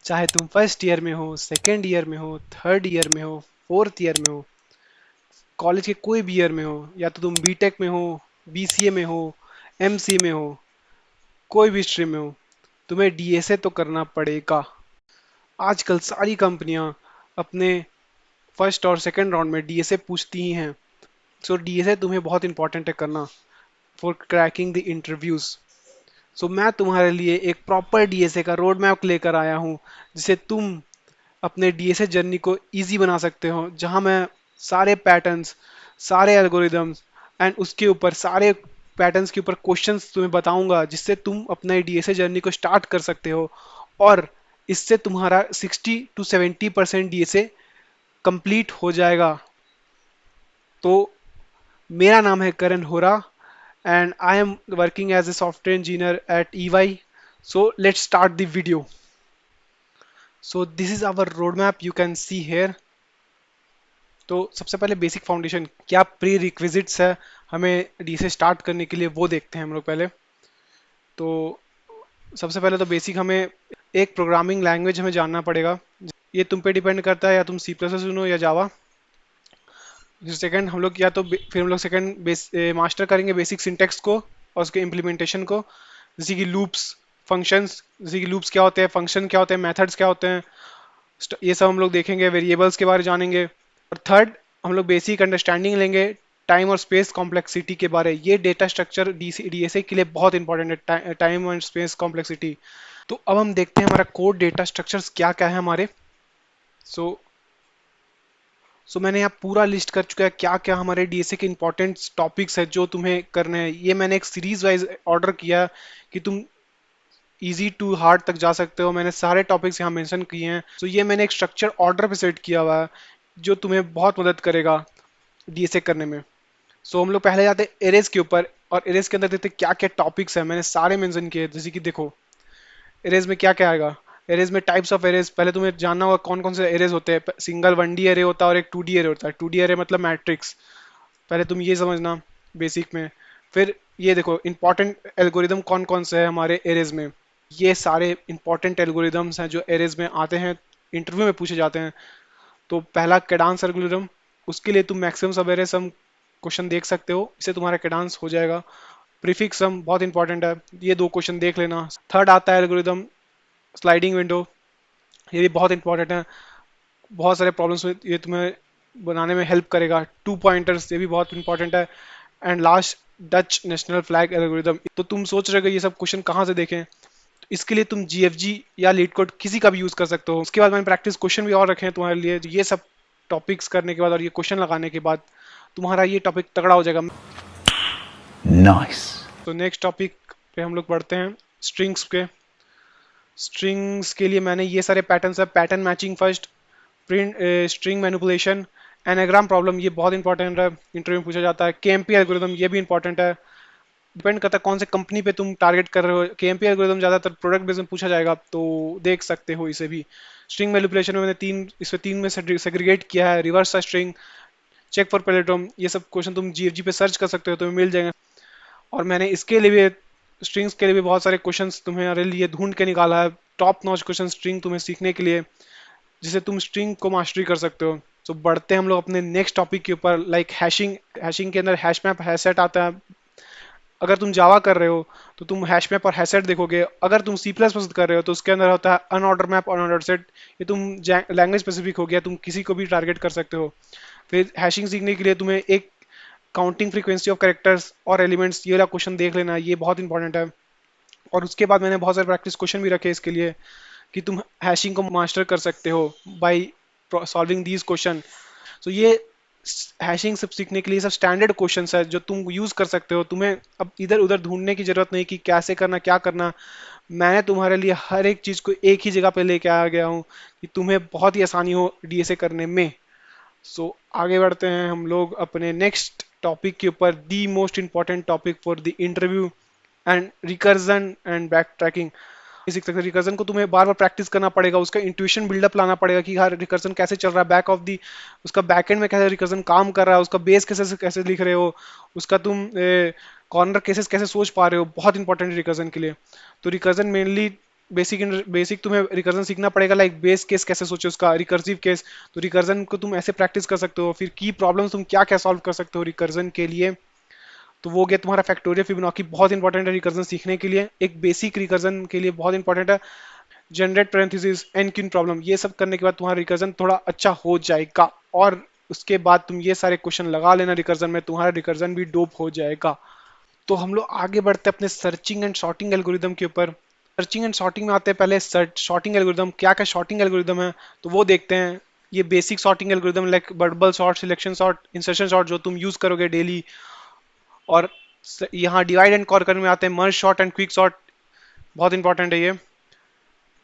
चाहे तुम first year में हो, सेकेंड ईयर में हो, थर्ड ईयर में हो, फोर्थ ईयर में हो, कॉलेज के कोई भी ईयर में हो, या तो तुम बीटेक में हो, बीसीए में हो, एमसीए में हो, कोई भी स्ट्रीम में हो, तुम्हें डीएसए तो करना पड़ेगा। आजकल सारी कंपनियां अपने फर्स्ट और सेकंड राउंड में डीएसए पूछती ही हैं। सो डीएसए तुम्हें बहुत इंपॉर्टेंट है करना फॉर क्रैकिंग द इंटरव्यूज। सो मैं तुम्हारे लिए एक प्रॉपर डीएसए का रोड मैप लेकर आया हूँ, जिसे तुम अपने डीएसए जर्नी को इजी बना सकते हो, जहां मैं सारे पैटर्न्स, सारे एल्गोरिदम्स एंड उसके ऊपर सारे पैटर्न्स के ऊपर क्वेश्चंस तुम्हें बताऊंगा, जिससे तुम अपने डीएसए जर्नी को स्टार्ट कर सकते हो। और इससे तुम्हारा 60 to 70% डीएसए कंप्लीट हो जाएगा। तो मेरा नाम है Karan Hora and I am working as a software engineer at EY. So let's start the video. So this is our road map, you can see here. तो सबसे पहले बेसिक फाउंडेशन, क्या प्री रिक्विजिट्स है हमें डी से स्टार्ट करने के लिए, वो देखते हैं हम लोग पहले। तो सबसे पहले तो बेसिक हमें एक प्रोग्रामिंग लैंग्वेज हमें जानना पड़ेगा। ये तुम पे डिपेंड करता है, या तुम सी प्लस प्लस सुनो या जावा। सेकंड हम लोग या तो फिर हम लोग सेकंड मास्टर करेंगे बेसिक सिंटेक्स को और उसके इम्प्लीमेंटेशन को, जैसे कि लूप्स, फंक्शंस, जैसे कि लूप्स क्या होते हैं, फंक्शन क्या होते हैं, मेथड्स क्या होते हैं, ये सब हम लोग देखेंगे, वेरिएबल्स के बारे में जानेंगे। और थर्ड हम लोग बेसिक अंडरस्टैंडिंग लेंगे टाइम और स्पेस कॉम्प्लेक्सिटी के बारे। ये डेटा स्ट्रक्चर डीएसए के लिए बहुत इंपॉर्टेंट है, टाइम एंड स्पेस कॉम्प्लेक्सिटी। तो अब हम देखते हैं हमारा कोड डेटा स्ट्रक्चर्स क्या क्या है हमारे। सो मैंने यहाँ पूरा लिस्ट कर चुका है क्या क्या हमारे डीएसए के इंपॉर्टेंट टॉपिक्स है जो तुम्हें करने हैं। ये मैंने एक सीरीज वाइज ऑर्डर किया कि तुम इजी टू हार्ड तक जा सकते हो। मैंने सारे टॉपिक्स यहाँ मेंशन किए हैं। सो ये मैंने एक स्ट्रक्चर ऑर्डर पे सेट किया हुआ है जो तुम्हें बहुत मदद करेगा डीएसए करने में। सो हम लोग पहले जाते हैं एरेज के ऊपर, और एरेज के अंदर देखते हैं क्या क्या टॉपिक्स है। मैंने सारे मेंशन किए, जैसे कि देखो एरेज में क्या क्या आएगा। एरेज में टाइप्स ऑफ एरेज, पहले तुम्हें जानना होगा कौन कौन से एरेज होते हैं। सिंगल 1D एरे होता है और एक 2D एरे होता है। 2D एरे मतलब मैट्रिक्स, पहले तुम ये समझना बेसिक में। फिर ये देखो इंपॉर्टेंट एल्गोरिदम कौन कौन से है हमारे एरेज में। ये सारे इंपॉर्टेंट एल्गोरिदम्स हैं जो एरेज में आते हैं, इंटरव्यू में पूछे जाते हैं। तो पहला कैडांस एल्गोरिदम, उसके लिए तुम मैक्सिमम सब एरे सम क्वेश्चन देख सकते हो, इससे तुम्हारा कैडांस हो जाएगा। प्रीफिक्स सम बहुत इंपॉर्टेंट है, ये दो क्वेश्चन देख लेना। थर्ड आता है एल्गोरिदम स्लाइडिंग विंडो, ये भी बहुत इंपॉर्टेंट है। बहुत सारे प्रॉब्लम्स में ये तुम्हें बनाने में हेल्प करेगा। 2 पॉइंटर्स, ये भी बहुत इंपॉर्टेंट है। And last Dutch national flag algorithm. तो तुम सोच रहे हो ये सब क्वेश्चन कहाँ से देखें, तो इसके लिए तुम जीएफजी या लीड कोड किसी का भी यूज कर सकते हो। उसके बाद मैंने प्रैक्टिस क्वेश्चन भी और रखे हैं तुम्हारे लिए। तो ये सब टॉपिक्स करने के बाद और ये क्वेश्चन लगाने के बाद तुम्हारा ये टॉपिक तगड़ा हो जाएगा। Nice. तो नेक्स्ट टॉपिक पे हम लोग बढ़ते हैं, स्ट्रिंग्स पे। स्ट्रिंग्स के लिए मैंने ये सारे पैटर्न्स है। Pattern matching first, print, string manipulation, anagram problem, ये बहुत इंपॉर्टेंट है, इंटरव्यू में पूछा जाता है। केएमपी एल्गोरिदम, ये भी इंपॉर्टेंट है। डिपेंड करता है कौन से कंपनी पे तुम टारगेट कर रहे हो। केएमपी एल्गोरिदम ज्यादातर प्रोडक्ट बेस में पूछा जाएगा, तो देख सकते हो इसे भी। स्ट्रिंग मैनिपुलेशन में मैंने इसमें तीन में सेग्रीगेट किया है। रिवर्स स्ट्रिंग, चेक फॉर पैलेट्रोम, ये सब क्वेश्चन तुम जीएफजी पे सर्च कर सकते हो, तुम्हें मिल जाएंगे। और मैंने इसके लिए भी, स्ट्रिंग्स के लिए भी बहुत सारे क्वेश्चंस तुम्हारे लिए ढूंढ के निकाला है, टॉप नॉच क्वेश्चन स्ट्रिंग तुम्हें सीखने के लिए, जिसे तुम स्ट्रिंग को मास्टरी कर सकते हो। तो बढ़ते हैं हम लोग अपने नेक्स्ट टॉपिक के ऊपर, लाइक हैशिंग। हैशिंग के अंदर हैश मैप, हैशसेट आता है। अगर तुम जावा कर रहे हो तो तुम हैश मैप और हैशसेट देखोगे। अगर तुम सी प्लस प्लस कर रहे हो तो उसके अंदर होता है अनऑर्डर मैप, अनऑर्डर सेट। ये तुम लैंग्वेज स्पेसिफिक हो गया, तुम किसी को भी टारगेट कर सकते हो। फिर हैशिंग सीखने के लिए तुम्हें एक काउंटिंग फ्रीक्वेंसी ऑफ कैरेक्टर्स और एलिमेंट्स, ये वाला क्वेश्चन देख लेना, ये बहुत इंपॉर्टेंट है। और उसके बाद मैंने बहुत सारे प्रैक्टिस क्वेश्चन भी रखे इसके लिए कि तुम हैशिंग को मास्टर कर सकते हो बाय सॉल्विंग दीज क्वेश्चन। तो ये हैशिंग सब सीखने के लिए सब स्टैंडर्ड क्वेश्चंस है जो तुम यूज कर सकते हो। तुम्हें अब इधर उधर ढूंढने की जरूरत नहीं कि कैसे करना, क्या करना। मैंने तुम्हारे लिए हर एक चीज को एक ही जगह पे लेके आ गया हूँ कि तुम्हें बहुत ही आसानी हो डीएसए करने में। आगे बढ़ते हैं हम लोग अपने नेक्स्ट टॉपिक के ऊपर, दी most important topic for the interview and recursion and back tracking. सीख सकते रिकर्जन को तुम्हें बार बार प्रैक्टिस करना पड़ेगा, उसका इंट्यूशन बिल्डअप लाना पड़ेगा कि हाँ रिकर्जन कैसे चल रहा है, बैक ऑफ दी, उसका बैकएंड में कैसे रिकर्जन काम कर रहा है, उसका बेस कैसे कैसे लिख रहे हो, उसका तुम कॉर्नर केसेस कैसे सोच पा रहे हो, बहुत इंपॉर्टेंट है रिकर्जन के लिए। तो रिकर्जन मेनली बेसिक तुम्हें रिकर्जन सीखना पड़ेगा, लाइक बेस केस कैसे सोचे उसका, रिकर्सिव केस। तो रिकर्जन को तुम ऐसे प्रैक्टिस कर सकते हो। फिर की प्रॉब्लम तुम क्या क्या सॉल्व कर सकते हो रिकर्जन के लिए। तो वो गया तुम्हारा फैक्टोरियल फिबोनाची, बहुत इंपॉर्टेंट है रिकर्जन सीखने के लिए, एक बेसिक रिकर्जन के लिए बहुत इंपॉर्टेंट है। Generate parenthesis, and queen problem, ये सब करने के बाद तुम्हारा रिकर्जन थोड़ा अच्छा हो जाएगा। और उसके बाद तुम ये सारे क्वेश्चन लगा लेना रिकर्जन में, तुम्हारा रिकर्जन भी डोप हो जाएगा। तो हम लोग आगे बढ़ते हैं अपने सर्चिंग एंड सॉर्टिंग एल्गोरिदम के ऊपर। सर्चिंग एंड सॉर्टिंग में आते हैं पहले सर्च सॉर्टिंग एल्गोरिदम, क्या क्या सॉर्टिंग एल्गोरिदम है तो वो देखते हैं। ये basic sorting algorithm like bubble sort, selection sort, insertion sort जो तुम यूज करोगे डेली। और यहाँ डिवाइड एंड कॉन्कर में आते हैं merge sort and quick sort, बहुत इंपॉर्टेंट है ये।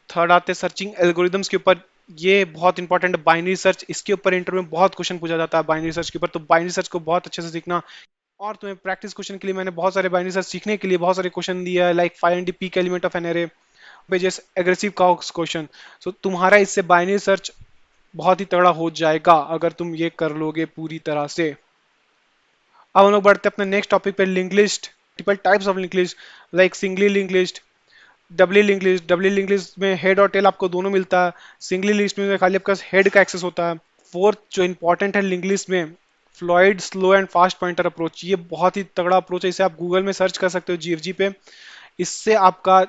थर्ड आते हैं सर्चिंग एल्गोरिदम्स के ऊपर, ये बहुत इंपॉर्टेंट है बाइनरी सर्च, इसके ऊपर इंटरव्यू में बहुत क्वेश्चन पूछा जाता है बाइनरी सर्च के ऊपर, तो बाइनरी सर्च को बहुत अच्छे से सीखना। और तुम्हें प्रैक्टिस क्वेश्चन के लिए मैंने बहुत सारे बाइनरी सर्च सीखने के लिए बहुत सारे क्वेश्चन दिया है, like find the peak element of an array, pages, aggressive cows question. So तुम्हारा इससे बाइनरी सर्च बहुत ही तगड़ा हो जाएगा अगर तुम ये कर लोगे पूरी तरह से। अब हम लोग बढ़ते हैं अपने नेक्स्ट टॉपिक पे, link list. Multiple types of link list, like singly link list, doubly link list. Doubly link list में हेड और टेल आपको दोनों मिलता है, सिंगली लिस्ट में खाली आपका हेड का एक्सेस होता है। फोर्थ जो इंपॉर्टेंट है लिंक लिस्ट में, Floyd slow and fast pointer approach, ये बहुत ही तगड़ा अप्रोच है, इसे आप गूगल में सर्च कर सकते हो जीएफजी पे। इससे आपका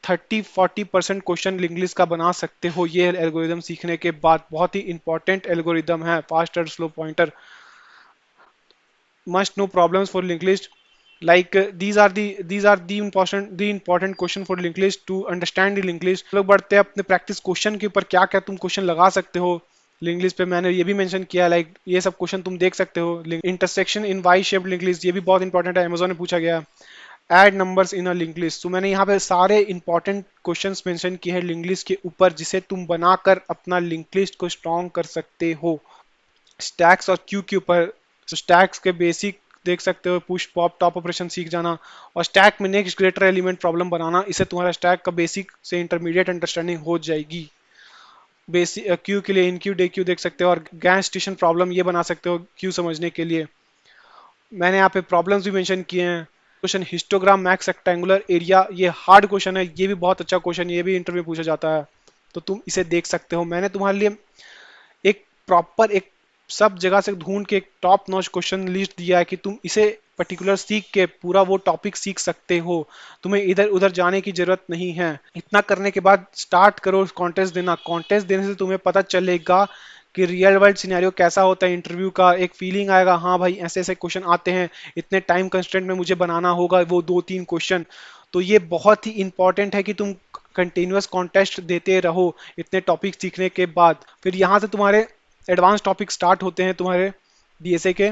30-40% क्वेश्चन लिंक लिस्ट का बना सकते हो ये एल्गोरिदम सीखने के बाद। बहुत ही इंपॉर्टेंट एल्गोरिदम है फास्ट और slow pointer. must know problems for linked list, like these are the important question for linked list to understand the linked list। लोग बढ़ते हैं अपने प्रैक्टिस क्वेश्चन के ऊपर, क्या क्या तुम क्वेश्चन लगा सकते हो लिंक लिस्ट पे, मैंने ये भी मेंशन किया, लाइक ये सब क्वेश्चन तुम देख सकते हो। इंटरसेक्शन इन वाई शेप्ड लिंक लिस्ट, ये भी बहुत इंपॉर्टेंट है, अमेजोन में पूछा गया। Add numbers in a link list, तो मैंने यहाँ पे सारे इंपॉर्टेंट क्वेश्चंस मेंशन किए हैं लिंक लिस्ट के ऊपर, जिसे तुम बनाकर अपना लिंक लिस्ट को स्ट्रॉन्ग कर सकते हो। स्टैक्स और क्यू के ऊपर, तो स्टैक्स के बेसिक देख सकते हो, पुश पॉप टॉप ऑपरेशन सीख जाना, और स्टैक में नेक्स्ट ग्रेटर एलिमेंट प्रॉब्लम बनाना, इससे तुम्हारा स्टैक का बेसिक से इंटरमीडिएट अंडरस्टैंडिंग हो जाएगी। बेसिक क्यू के लिए इन क्यू डे क्यू देख सकते हो, और गैस स्टेशन प्रॉब्लम ये बना सकते हो क्यू समझने के लिए। मैंने यहाँ पे प्रॉब्लम्स भी मेंशन किए हैं। Question histogram max rectangular area, ये हार्ड क्वेश्चन है, ये भी बहुत अच्छा क्वेश्चन, ये भी इंटरव्यू में पूछा जाता है, तो तुम इसे देख सकते हो। मैंने तुम्हारे लिए एक प्रॉपर एक सब जगह से ढूंढ के एक टॉप नॉच क्वेश्चन लिस्ट दिया है कि तुम इसे पर्टिकुलर सीख के पूरा वो टॉपिक सीख सकते हो, तुम्हें इधर उधर जाने की जरूरत नहीं है। इतना करने के बाद स्टार्ट करो कॉन्टेस्ट देना, कॉन्टेस्ट देने से तुम्हें पता चलेगा कि रियल वर्ल्ड सिनेरियो कैसा होता है इंटरव्यू का, एक फीलिंग आएगा हाँ भाई ऐसे ऐसे क्वेश्चन आते हैं, इतने टाइम कंस्ट्रेंट में मुझे बनाना होगा वो 2-3 क्वेश्चन। तो ये बहुत ही इंपॉर्टेंट है कि तुम कंटिन्यूअस कॉन्टेस्ट देते रहो इतने टॉपिक सीखने के बाद। फिर यहाँ से तुम्हारे एडवांस टॉपिक स्टार्ट होते हैं तुम्हारे डीएसए के,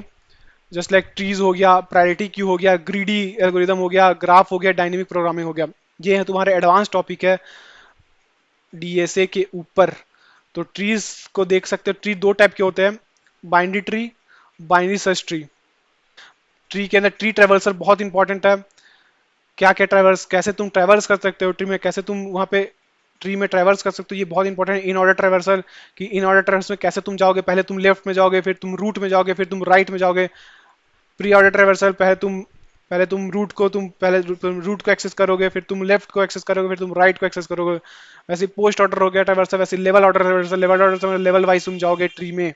जस्ट लाइक ट्रीज हो गया, प्रायोरिटी क्यू हो गया, ग्रीडी एल्गोरिदम हो गया, ग्राफ हो गया, डायनेमिक प्रोग्रामिंग हो गया। ये है तुम्हारे एडवांस टॉपिक है डीएसए के ऊपर। तो ट्रीज को देख सकते हो, ट्री दो टाइप के होते हैं, binary tree, binary search tree. Tree के अंदर ट्री ट्रेवर्सल बहुत इंपॉर्टेंट है, क्या क्या ट्रेवर्स, कैसे तुम ट्रेवर्स कर सकते हो ट्री में, कैसे तुम वहां पे ट्री में ट्रेवर्स कर सकते हो, ये बहुत इंपॉर्टेंट है। इन ऑर्डर ट्रेवर्सल, कि इन ऑर्डर ट्रेवर्स में कैसे तुम जाओगे, पहले तुम लेफ्ट में जाओगे, फिर तुम रूट में जाओगे, फिर तुम राइट में जाओगे। प्री ऑर्डर ट्रेवर्सल, पहले तुम रूट को एक्सेस करोगे, फिर तुम लेफ्ट को एक्सेस करोगे, फिर तुम राइट को एक्सेस करोगे। वैसे पोस्ट ऑर्डर हो गया ट्रेवर्सल, वैसे level order traversal, level order level wise तुम जाओगे ट्री में।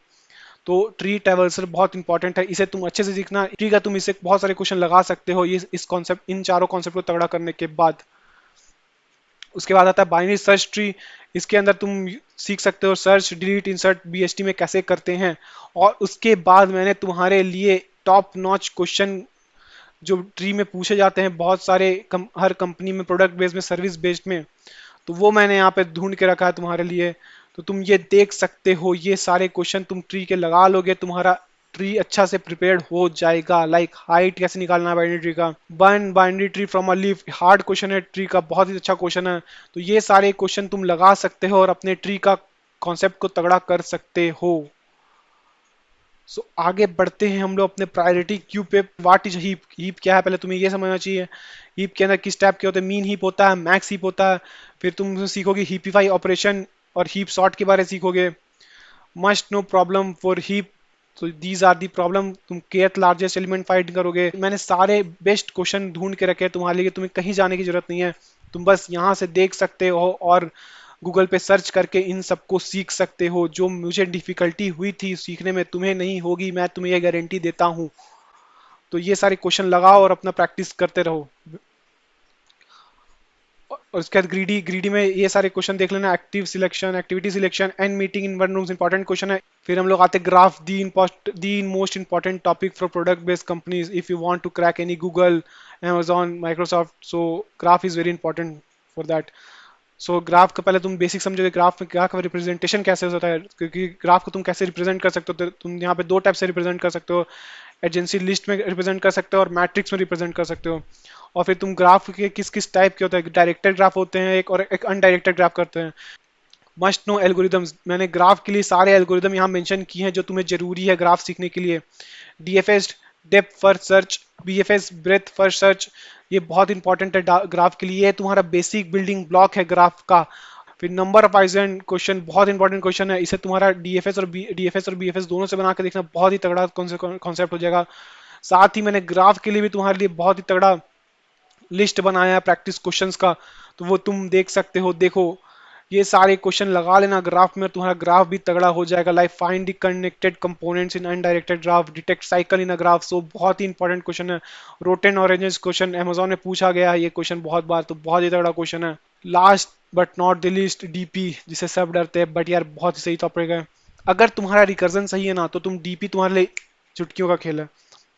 तो ट्री ट्रेवर्सल बहुत इंपॉर्टेंट है, इसे तुम अच्छे से सीखना। ट्री का तुम इससे बहुत सारे क्वेश्चन लगा सकते हो ये इस कॉन्सेप्ट, इन चारों कॉन्सेप्ट को तगड़ा करने के बाद। उसके बाद आता है बाइनरी सर्च ट्री, इसके अंदर तुम सीख सकते हो सर्च, डिलीट, इंसर्ट बीएसटी में कैसे करते हैं। और उसके बाद मैंने तुम्हारे लिए टॉप नॉच क्वेश्चन जो ट्री में पूछे जाते हैं बहुत सारे हर कंपनी में, प्रोडक्ट बेस्ड में, सर्विस बेस्ड में, तो वो मैंने यहाँ पे ढूंढ के रखा है तुम्हारे लिए। तो तुम ये देख सकते हो, ये सारे क्वेश्चन तुम ट्री के लगा लोगे, तुम्हारा ट्री अच्छा से प्रिपेयर्ड हो जाएगा। लाइक हाइट कैसे निकालना है बाइनरी ट्री का, burn binary tree from a leaf, hard question है ट्री का, बहुत ही अच्छा क्वेश्चन है। तो ये सारे क्वेश्चन तुम लगा सकते हो और अपने ट्री का कॉन्सेप्ट को तगड़ा कर सकते हो। आगे बढ़ते हैं हम लोग अपने प्रायोरिटी क्यू पे। व्हाट इज हीप, हीप क्या है पहले तुम्हें ये समझना चाहिए। हीप के अंदर किस टाइप के होते हैं, मीन हीप होता है, मैक्स हीप होता है। फिर तुम सीखोगे हीपिफाई ऑपरेशन और हीप सॉर्ट के बारे में सीखोगे। Must know problem for heap, तो दीज आर दी प्रॉब्लम, तुम केथ लार्जेस्ट एलिमेंट फाइंड करोगे। मैंने सारे बेस्ट क्वेश्चन ढूंढ के रखे हैं तुम्हारे लिए, तुम्हें कहीं जाने की जरूरत नहीं है, तुम बस यहाँ से देख सकते हो और गूगल पे सर्च करके इन सबको सीख सकते हो। जो मुझे डिफिकल्टी हुई थी सीखने में तुम्हें नहीं होगी, मैं तुम्हें ये गारंटी देता हूँ। तो ये सारे क्वेश्चन लगाओ और अपना प्रैक्टिस करते रहो। और उसके बाद ग्रीडी ग्रीडी में ये सारे क्वेश्चन देख लेना, active selection, activity selection and meeting in one rooms, important question है। फिर हम लोग आते graph, the most important topic for product based companies if you want to crack any Google, Amazon, Microsoft, so graph is very important for that. So graph का पहले तुम basic समझोगे graph में क्या रिप्रेजेंटेशन कैसे होता है, क्योंकि ग्राफ को तुम कैसे रिप्रेजेंट कर सकते हो। तो तुम यहाँ पे दो टाइप से रिप्रेजेंट कर सकते हो, एजेंसी लिस्ट में रिप्रेजेंट कर सकते हो और मैट्रिक्स में रिप्रेजेंट कर सकते हो। और फिर तुम ग्राफ के किस किस टाइप के होते हैं, डायरेक्टेड ग्राफ होते हैं एक, और एक अनडायरेक्टेड ग्राफ करते हैं। मस्ट नो एल्गोरिदम्स, मैंने ग्राफ के लिए सारे एल्गोरिदम यहाँ मेंशन किए हैं जो तुम्हें जरूरी है ग्राफ सीखने के लिए। DFS, depth first search, BFS, breath first search, ये बहुत इंपॉर्टेंट है ग्राफ के लिए, ये तुम्हारा बेसिक बिल्डिंग ब्लॉक है ग्राफ का। फिर नंबर ऑफ आइजेंट क्वेश्चन बहुत इंपॉर्टेंट क्वेश्चन है, इसे तुम्हारा डीएफएस और बीएफएस दोनों से बना के देखना, बहुत ही तगड़ा कॉन्सेप्ट हो जाएगा। साथ ही मैंने ग्राफ के लिए भी तुम्हारे लिए बहुत ही तगड़ा लिस्ट बनाया है प्रैक्टिस क्वेश्चंस का, तो वो तुम देख सकते हो। देखो ये सारे क्वेश्चन लगा लेना ग्राफ में, तुम्हारा ग्राफ भी तगड़ा हो जाएगा। Like find the connected components in undirected graph, detect cycle in a graph, so बहुत ही इंपॉर्टेंट क्वेश्चन है। रोटेन ऑरेंजेस क्वेश्चन अमेजोन में पूछा गया है ये क्वेश्चन बहुत बार, तो बहुत ही तगड़ा क्वेश्चन है। Last but not the least DP, जिसे सब डरते हैं, बट यार बहुत ही सही टॉपिक है। अगर तुम्हारा रिकर्जन सही है ना तो तुम डीपी तुम्हारे लिए चुटकियों का खेल है।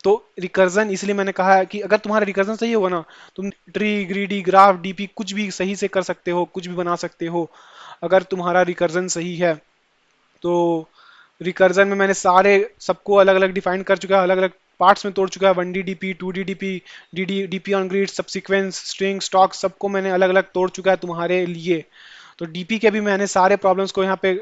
तो रिकर्जन इसलिए मैंने कहा है कि अगर तुम्हारा रिकर्जन सही होगा ना, तुम ट्री, ग्रीडी, ग्राफ, डीपी कुछ भी सही से कर सकते हो, कुछ भी बना सकते हो अगर तुम्हारा रिकर्जन सही है तो। रिकर्जन में मैंने सारे सबको अलग अलग डिफाइन कर चुका है, अलग अलग पार्ट्स में तोड़ चुका है। 1D DP, 2D DP, D DP on grid, subsequence, string, stock, सबको मैंने अलग अलग तोड़ चुका है तुम्हारे लिए। तो डीपी के भी मैंने सारे प्रॉब्लम्स को यहाँ पे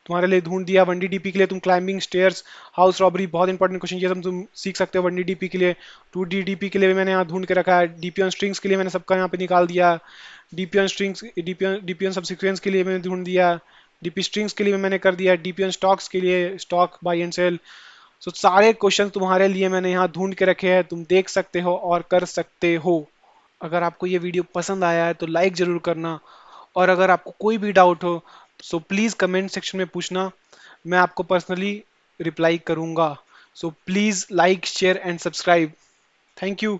तुम्हारे लिए ढूंढ दिया। 1D डीपी के लिए तुम क्लाइंबिंग स्टेयर्स, हाउस रॉबरी, बहुत इंपॉर्टेंट क्वेश्चन, ये सब तुम सीख सकते हो 1D डीपी के लिए। 2D डीपी के लिए भी मैंने यहाँ ढूंढ के रखा है। डीपी ऑन स्ट्रिंग्स के लिए मैंने सबका यहाँ पे निकाल दिया। DP on strings, DP on subsequence के लिए मैंने ढूंढ दिया। डीपी स्ट्रिंग्स के लिए मैंने कर दिया। डीपी ऑन स्टॉक्स के लिए, स्टॉक बाई एंड सेल। सो सारे क्वेश्चन तुम्हारे लिए मैंने यहाँ ढूंढ के रखे हैं, तुम देख सकते हो और कर सकते हो। अगर आपको ये वीडियो पसंद आया है तो लाइक जरूर करना, और अगर आपको कोई भी डाउट हो सो प्लीज़ कमेंट सेक्शन में पूछना, मैं आपको पर्सनली रिप्लाई करूंगा। So please like, share and subscribe. Thank you.